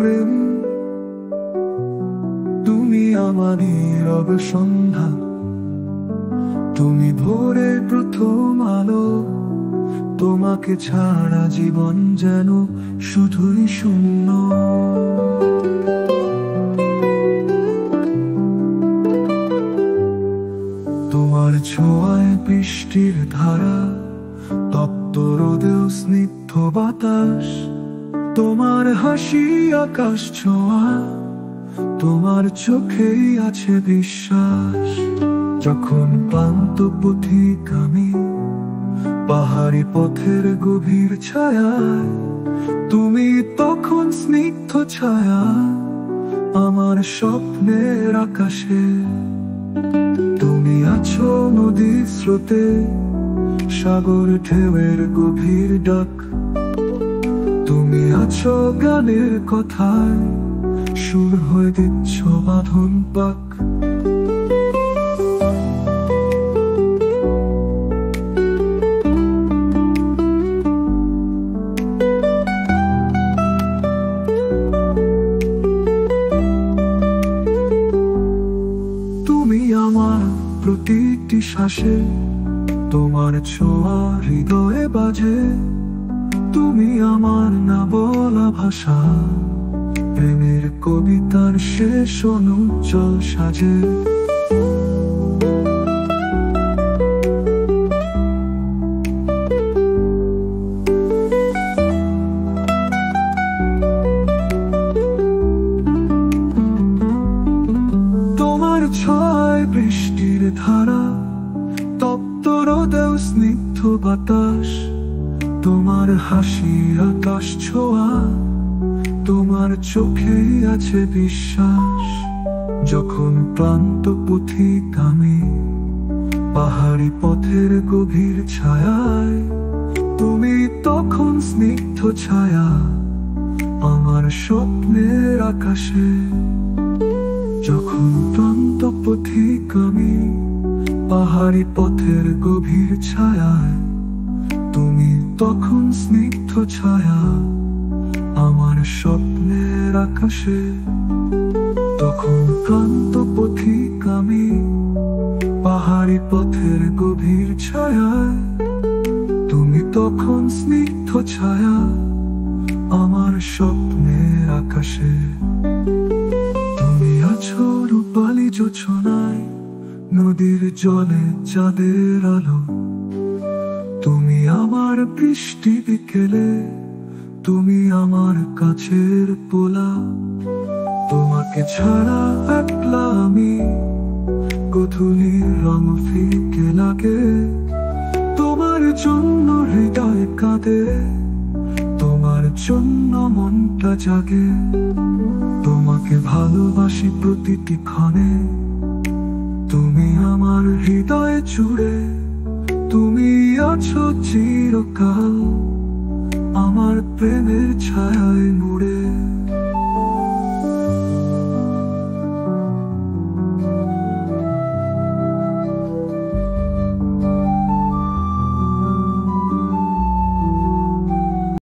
প্রেম, তুমি আমার নীরব সন্ধ্যা, তুমি ভোরের প্রথম আলো। তোমাকে ছাড়া জীবন যেন শুধুই শূন্য। তোমার ছোঁয়ায় বৃষ্টির ধারা, তপ্ত রোদেও স্নিগ্ধ বাতাস। তোমার হাসি আকাশ ছোঁয়া, তোমার চোখেই আছে বিশ্বাস। যখন ক্লান্ত পথিক আমি পাহাড়ি পথের গভীর ছায়ায়, তুমি তখন স্নিগ্ধ ছায়া আমার স্বপ্নের আকাশে। তুমি আছো নদীর স্রোতে, সাগর ঢেউয়ের গভীর ডাক। তুমি আছো গানের কথায়, সুর হয়ে দিচ্ছ বাঁধন পাক। তুমি আমার প্রতিটি শ্বাসে, তোমার ছোঁয়া হৃদয়ে বাজে। তুমি আমার না বলা ভাষা, প্রেমের কবিতার শেষ অনুজ্জ্বল সাজে। তোমার ছয় বৃষ্টির ধারা, তপ্ত রোদেও স্নিগ্ধ বাতাস। তোমার হাসি আকাশ ছোঁয়া, তোমার চোখেই আছে বিশ্বাস। যখন ক্লান্ত পথিক আমি পাহাড়ি পথের গভীর ছায়ায়, তুমি তখন স্নিগ্ধ ছায়া আমার স্বপ্নের আকাশে। যখন ক্লান্ত পথিক আমি পাহাড়ি পথের গভীর ছায়ায়, তুমি তখন স্নিগ্ধ ছায়া আমার স্বপ্নের আকাশে। তখন ক্লান্ত পথিক আমি পাহাড়ি পথের গভীর ছায়ায়, তুমি তখন স্নিগ্ধ ছায়া আমার স্বপ্নের আকাশে। তুমি আছো রূপালী জোছনায়, নদীর জলে চাঁদের আলো। তুমি আমার বৃষ্টি বিকেলে, তুমি আমার কাছের পোলা। তোমাকে ছাড়া একলা আমি, গোধূলির রং ফিকে লাগে। তোমার জন্য হৃদয় কাঁদে, তোমার জন্য মনটা জাগে। তোমাকে ভালোবাসি প্রতিটি ক্ষণে, তুমি আমার হৃদয় জুড়ে। তুমি আছো চিরকাল আমার প্রেমের ছায়ায় মুড়ে।